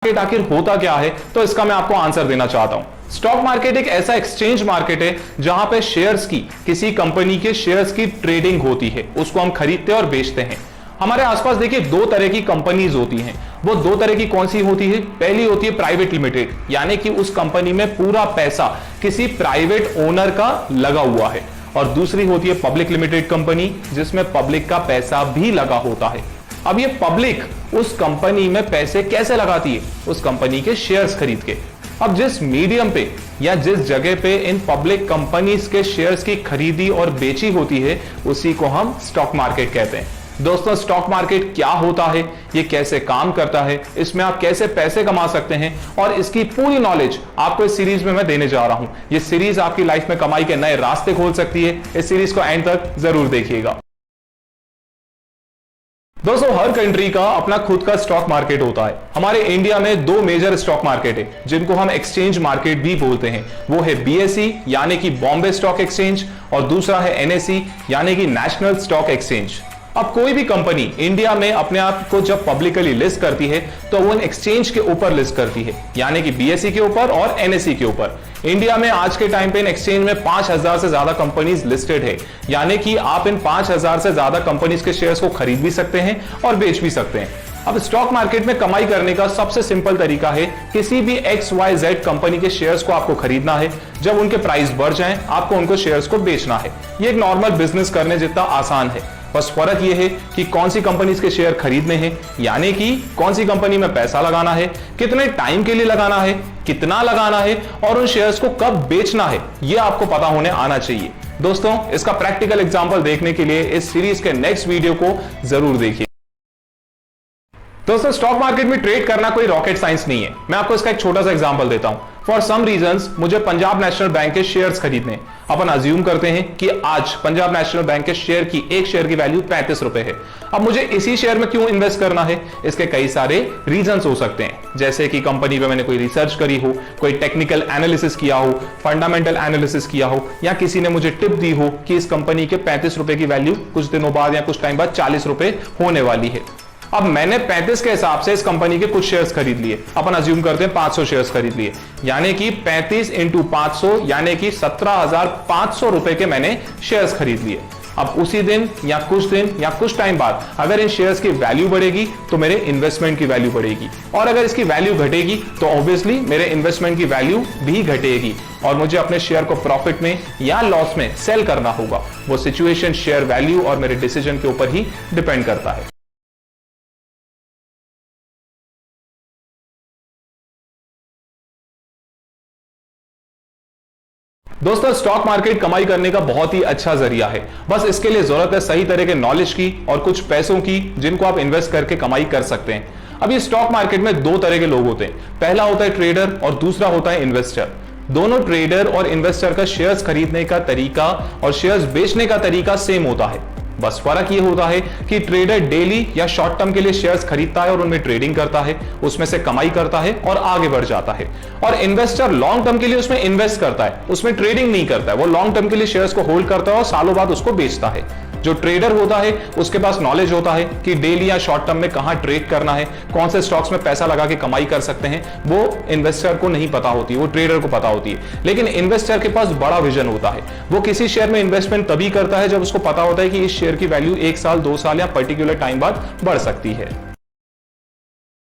Market आखिर होता क्या है, तो इसका मैं आपको आंसर देना चाहता हूं। स्टॉक मार्केट एक ऐसा एक्सचेंज मार्केट है जहां पे शेयर्स की, किसी कंपनी के शेयर्स की ट्रेडिंग होती है, उसको हम खरीदते और बेचते हैं। हमारे आसपास देखिए दो तरह की कंपनीज होती हैं। वो दो तरह की कौन सी होती है? पहली होती है प्राइवेट लिमिटेड, यानी कि उस कंपनी में पूरा पैसा किसी प्राइवेट ओनर का लगा हुआ है, और दूसरी होती है पब्लिक लिमिटेड कंपनी, जिसमें पब्लिक का पैसा भी लगा होता है। अब ये पब्लिक उस कंपनी में पैसे कैसे लगाती है? उस कंपनी के शेयर्स खरीद के। अब जिस मीडियम पे या जिस जगह पे इन पब्लिक कंपनीज के शेयर्स की खरीदी और बेची होती है, उसी को हम स्टॉक मार्केट कहते हैं। दोस्तों, स्टॉक मार्केट क्या होता है, ये कैसे काम करता है, इसमें आप कैसे पैसे कमा सकते हैं, और इसकी पूरी नॉलेज आपको इस सीरीज में मैं देने जा रहा हूं। ये सीरीज आपकी लाइफ में कमाई के नए रास्ते खोल सकती है। इस सीरीज को एंड तक जरूर देखिएगा। दोस्तों, हर कंट्री का अपना खुद का स्टॉक मार्केट होता है। हमारे इंडिया में दो मेजर स्टॉक मार्केट है, जिनको हम एक्सचेंज मार्केट भी बोलते हैं। वो है बीएसई यानी कि बॉम्बे स्टॉक एक्सचेंज, और दूसरा है एनएसई यानी कि नेशनल स्टॉक एक्सचेंज। अब कोई भी कंपनी इंडिया में अपने आप को जब पब्लिकली लिस्ट करती है, तो वो इन एक्सचेंज के ऊपर लिस्ट करती है, यानी कि बीएसई के ऊपर और एनएसई के ऊपर। इंडिया में आज के टाइम पे इन एक्सचेंज में 5000 से ज्यादा कंपनीज लिस्टेड है, यानी कि आप इन 5000 से ज्यादा कंपनीज के शेयर्स को खरीद भी सकते हैं और बेच भी सकते हैं। अब स्टॉक मार्केट में कमाई करने का सबसे सिंपल तरीका है, किसी भी XYZ कंपनी के शेयर्स को आपको खरीदना है। जब उनके प्राइस बढ़ जाएं, आपको उनको शेयर्स को बेचना है। ये एक नॉर्मल बिजनेस करने जितना आसान है। बस फर्क यह है कि कौन सी कंपनीज के शेयर खरीदने हैं, यानी कि कौन सी कंपनी में पैसा लगाना है, कितने टाइम के लिए लगाना है, कितना लगाना है, और उन शेयर्स को कब बेचना है, यह आपको पता होने आना चाहिए। दोस्तों, इसका प्रैक्टिकल एग्जांपल देखने के लिए इस सीरीज के नेक्स्ट वीडियो को जरूर देखिए। दोस्तों, स्टॉक मार्केट में ट्रेड करना कोई रॉकेट साइंस नहीं है। मैं आपको इसका एक छोटा सा एग्जांपल देता हूं। फॉर सम रीजंस मुझे पंजाब नेशनल बैंक के शेयर्स खरीदने। अपन अज्यूम करते हैं कि आज पंजाब नेशनल बैंक के शेयर की, एक शेयर की वैल्यू 35 रुपए है। अब मुझे इसी शेयर में क्यों इन्वेस्ट करना है? इसके कई सारे रीजंस हो सकते हैं, जैसे कि कंपनी पे मैंने कोई रिसर्च करी हो, कोई टेक्निकल एनालिसिस किया हो, फंडामेंटल एनालिसिस किया हो, या किसी ने मुझे टिप दी हो कि इस कंपनी के 35 रुपए की वैल्यू कुछ दिनों बाद या कुछ टाइम बाद 40 रुपए होने वाली है। अब मैंने 35 के हिसाब से इस कंपनी के कुछ शेयर्स खरीद लिए। अपन अज्यूम करते हैं 500 शेयर्स खरीद लिए, यानी कि 35 × 500 यानी कि 17,500 रुपए के मैंने शेयर्स खरीद लिए। अब उसी दिन या कुछ टाइम बाद अगर इन शेयर्स की वैल्यू बढ़ेगी, तो मेरे इन्वेस्टमेंट की वैल्यू बढ़ेगी, और अगर इसकी वैल्यू घटेगी, तो ऑब्वियसली मेरे इन्वेस्टमेंट की वैल्यू भी घटेगी, और मुझे अपने शेयर को प्रॉफिट में या लॉस में सेल करना होगा। वो सिचुएशन शेयर वैल्यू और मेरे डिसीजन के ऊपर ही डिपेंड करता है। दोस्तों, स्टॉक मार्केट कमाई करने का बहुत ही अच्छा जरिया है। बस इसके लिए जरूरत है सही तरह के नॉलेज की और कुछ पैसों की, जिनको आप इन्वेस्ट करके कमाई कर सकते हैं। अब ये स्टॉक मार्केट में दो तरह के लोग होते हैं। पहला होता है ट्रेडर और दूसरा होता है इन्वेस्टर। दोनों ट्रेडर और इन्वेस्टर का शेयर्स खरीदने का तरीका और शेयर्स बेचने का तरीका सेम होता है। बस फर्क ये होता है कि ट्रेडर डेली या शॉर्ट टर्म के लिए शेयर्स खरीदता है और उनमें ट्रेडिंग करता है, उसमें से कमाई करता है और आगे बढ़ जाता है। और इन्वेस्टर लॉन्ग टर्म के लिए उसमें इन्वेस्ट करता है, उसमें ट्रेडिंग नहीं करता है। वो लॉन्ग टर्म के लिए शेयर्स को होल्ड करता है और सालों बाद उसको बेचता है। जो ट्रेडर होता है, उसके पास नॉलेज होता है कि डेली या शॉर्ट टर्म में कहां ट्रेड करना है, कौन से स्टॉक्स में पैसा लगा के कमाई कर सकते हैं। वो इन्वेस्टर को नहीं पता होती, वो ट्रेडर को पता होती है। लेकिन इन्वेस्टर के पास बड़ा विजन होता है। वो किसी शेयर में इन्वेस्टमेंट तभी करता है जब उसको पता होता है कि इस शेयर की वैल्यू 1 साल, 2 साल या पर्टिकुलर टाइम बाद बढ़ सकती है।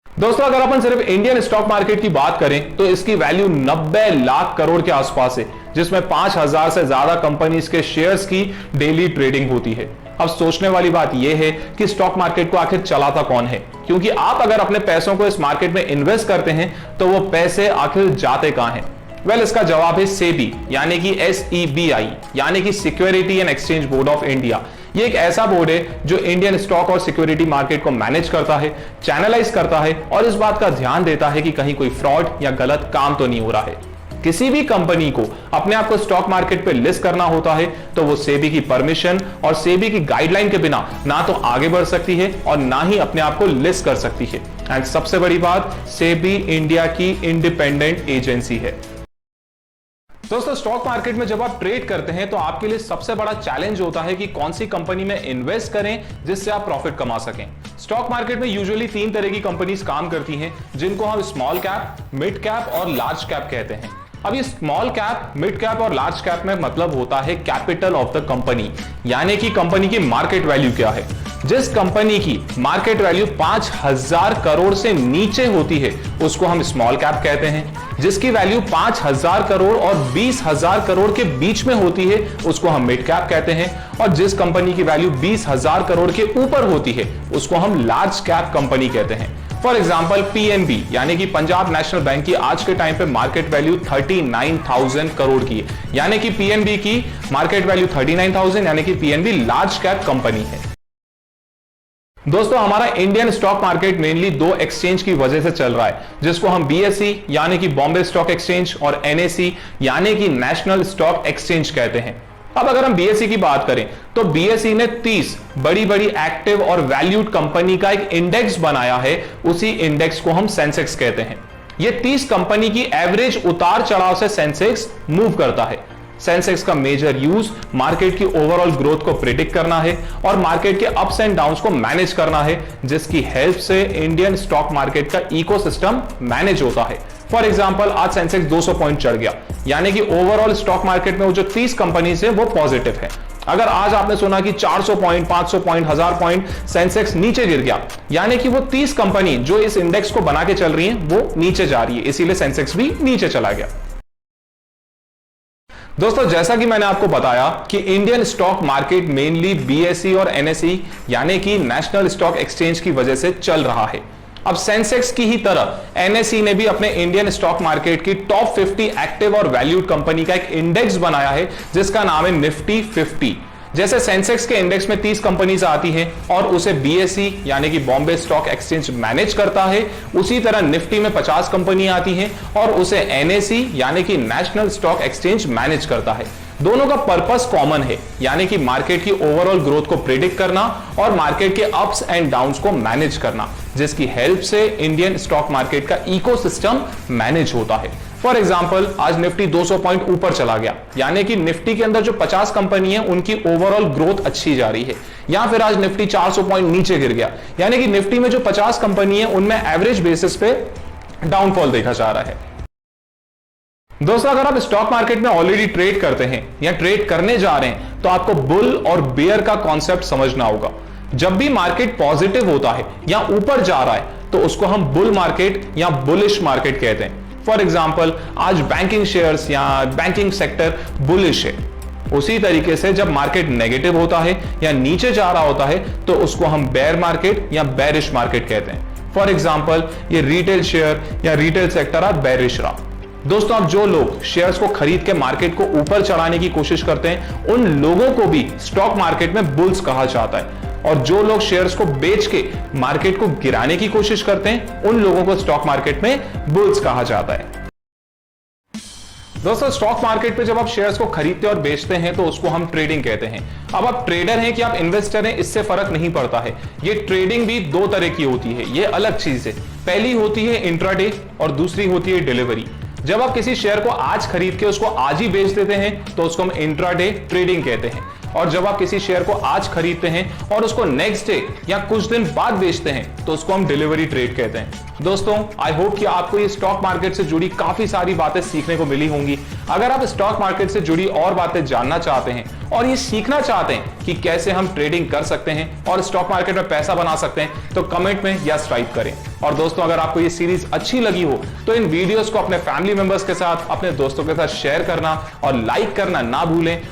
दोस्तों, अगर अपन सिर्फ इंडियन स्टॉक मार्केट की बात करें, तो इसकी वैल्यू 90 लाख करोड़ के आसपास है, जिसमें 5000 से ज्यादा कंपनीज के शेयर्स की डेली ट्रेडिंग होती है। अब सोचने वाली बात यह है कि स्टॉक मार्केट को आखिर चलाता कौन है? क्योंकि आप अगर अपने पैसों को इस मार्केट में इन्वेस्ट करते हैं, तो वो पैसे आखिर जाते कहां हैं? वेल, इसका जवाब है सेबी, यानी कि SEBI, यानी कि security and exchange board of India. ये एक ऐसा बोर्ड है जो इंडियन स्टॉक और सिक्योरिटी मार्केट को मैनेज करता है, चैनलाइज करता है, और इस बात का ध्यान देता है कि कहीं कोई फ्रॉड या गलत काम तो नहीं हो रहा है। किसी भी कंपनी को अपने आप को स्टॉक मार्केट पे लिस्ट करना होता है, तो वो सेबी की परमिशन और सेबी की गाइडलाइन के बिना ना तो आगे बढ़ सकती है और ना ही अपने आप को लिस्ट कर सकती है। एंड सबसे बड़ी बात, सेबी इंडिया की इंडिपेंडेंट एजेंसी है। दोस्तों स्टॉक मार्केट में जब आप ट्रेड करते हैं तो आपके लिए सबसे बड़ा चैलेंज होता है कि कौन सी कंपनी में इन्वेस्ट करें जिससे आप प्रॉफिट कमा सकें। स्टॉक मार्केट में यूजुअली 3 तरह की कंपनीज काम करती हैं, जिनको हम स्मॉल कैप, मिड कैप और लार्ज कैप कहते हैं। अब ये स्मॉल कैप, मिड कैप और लार्ज कैप में मतलब होता है कैपिटल ऑफ द कंपनी, यानी कि कंपनी की मार्केट वैल्यू क्या है। जिस कंपनी की मार्केट वैल्यू 5000 करोड़ से नीचे होती है उसको हम स्मॉल कैप कहते हैं। जिसकी वैल्यू 5000 करोड़ और 20,000 करोड़ के बीच में होती है उसको हम मिड कैप कहते हैं। और जिस कंपनी की वैल्यू 20,000 करोड़ के ऊपर होती है उसको हम लार्ज कैप कंपनी कहते हैं। फॉर एग्जाम्पल पीएनबी यानी कि पंजाब नेशनल बैंक की आज के टाइम पे मार्केट वैल्यू 39,000 करोड़ की है, यानी कि पीएनबी की मार्केट वैल्यू 39,000, यानी कि पीएनबी लार्ज कैप कंपनी है। दोस्तों हमारा Indian stock market mainly 2 exchange की वजह से चल रहा है, जिसको हम बीएसई यानी कि बॉम्बे स्टॉक एक्सचेंज और एनएसई यानी कि नेशनल स्टॉक एक्सचेंज कहते हैं। अब अगर हम बीएसई की बात करें तो बीएसई ने 30 बड़ी बड़ी एक्टिव और वैल्यूड कंपनी का एक इंडेक्स बनाया है, उसी इंडेक्स को हम सेंसेक्स कहते हैं। ये 30 कंपनी की एवरेज उतार चढ़ाव से सेंसेक्स मूव करता है। सेंसेक्स का मेजर यूज मार्केट की ओवरऑल ग्रोथ को प्रिडिक्ट करना है और मार्केट के अप्स एंड डाउन्स को मैनेज करना है, जिसकी हेल्प से इंडियन स्टॉक मार्केट का इकोसिस्टम मैनेज होता है। फॉर एग्जांपल आज सेंसेक्स 200 पॉइंट चढ़ गया, यानी कि ओवरऑल स्टॉक मार्केट में वो जो 30 कंपनीज है वो पॉजिटिव है। अगर आज आपने सुना कि 400 पॉइंट, 500 पॉइंट, 1000 पॉइंट सेंसेक्स नीचे गिर गया, यानी कि वो 30 कंपनी जो इस इंडेक्स को बना के चल रही हैं वो नीचे जा रही है, इसीलिए सेंसेक्स भी नीचे चला गया। दोस्तों जैसा कि मैंने आपको बताया कि Indian stock market mainly BSE और एनएसई यानी कि नेशनल स्टॉक एक्सचेंज की वजह से चल रहा है। अब सेंसेक्स की ही तरह एनएसई ने भी अपने इंडियन स्टॉक मार्केट की टॉप 50 एक्टिव और वैल्यूड कंपनी का एक इंडेक्स बनाया है, जिसका नाम है निफ्टी 50। जैसे सेंसेक्स के इंडेक्स में 30 कंपनीज आती हैं और उसे बीएसई यानी कि बॉम्बे स्टॉक एक्सचेंज मैनेज करता है, उसी तरह निफ्टी में 50 कंपनी आती हैं और उसे एनएसई यानी कि नेशनल स्टॉक एक्सचेंज मैनेज करता है। दोनों का पर्पस कॉमन है, यानी कि मार्केट की ओवरऑल ग्रोथ को प्रिडिक्ट करना और मार्केट के अप्स एंड डाउन्स को मैनेज करना, जिसकी हेल्प से इंडियन स्टॉक मार्केट का इकोसिस्टम मैनेज होता है। फॉर एग्जांपल आज निफ्टी 200 पॉइंट ऊपर चला गया, यानी कि निफ्टी के अंदर जो 50 कंपनी है उनकी ओवरऑल ग्रोथ अच्छी जा रही है। या फिर आज निफ्टी 400 पॉइंट नीचे गिर गया, यानी कि निफ्टी में जो 50 कंपनी है उनमें एवरेज बेसिस पे डाउनफॉल देखा जा रहा है। दोस्तों अगर आप स्टॉक मार्केट में ऑलरेडी ट्रेड करते हैं या ट्रेड करने जा रहे हैं तो आपको बुल और बेयर का कॉन्सेप्ट समझना होगा। जब भी मार्केट पॉजिटिव होता है या ऊपर जा रहा है तो उसको हम बुल मार्केट या बुलिश मार्केट कहते हैं। फॉर एग्जांपल आज बैंकिंग शेयर्स या बैंकिंग सेक्टर बुलिश है। उसी तरीके से जब मार्केट नेगेटिव होता है या नीचे जा रहा होता है तो उसको हम बेयर मार्केट या बेरिश मार्केट कहते हैं। फॉर एग्जांपल ये रिटेल शेयर या रिटेल सेक्टर आर बेरिश रहा। दोस्तों अब जो लोग शेयर्स को खरीद के मार्केट को ऊपर चढ़ाने की कोशिश करते हैं उन लोगों को भी स्टॉक मार्केट में बुल्स कहा जाता है, और जो लोग शेयर्स को बेच के मार्केट को गिराने की कोशिश करते हैं उन लोगों को स्टॉक मार्केट में बुल्स कहा जाता है। दोस्तों स्टॉक मार्केट पे जब आप शेयर्स को खरीदते और बेचते हैं तो उसको हम ट्रेडिंग कहते हैं। अब आप ट्रेडर हैं कि आप इन्वेस्टर हैं इससे फर्क नहीं पड़ता है। ये ट्रेडिंग भी 2 तरह की होती है, ये अलग चीज है। पहली होती है इंट्राडे और दूसरी होती है डिलीवरी। जब आप किसी शेयर को आज खरीद के उसको आज ही बेच देते हैं तो उसको हम इंट्राडे ट्रेडिंग कहते हैं, और जब आप किसी शेयर को आज खरीदते हैं और उसको नेक्स्ट डे या कुछ दिन बाद बेचते हैं तो उसको हम डिलीवरी ट्रेड कहते हैं। दोस्तों आई होप कि आपको ये स्टॉक मार्केट से जुड़ी काफी सारी बातें सीखने को मिली होंगी। अगर आप स्टॉक मार्केट से जुड़ी और बातें जानना चाहते हैं और ये सीखना चाहते हैं कि कैसे हम ट्रेडिंग कर सकते हैं और स्टॉक मार्केट में पैसा बना सकते हैं तो कमेंट में यस टाइप करें। और दोस्तों अगर आपको ये सीरीज अच्छी लगी हो तो इन वीडियोस को अपने फैमिली मेंबर्स के साथ, अपने दोस्तों के साथ शेयर करना और लाइक करना ना भूलें।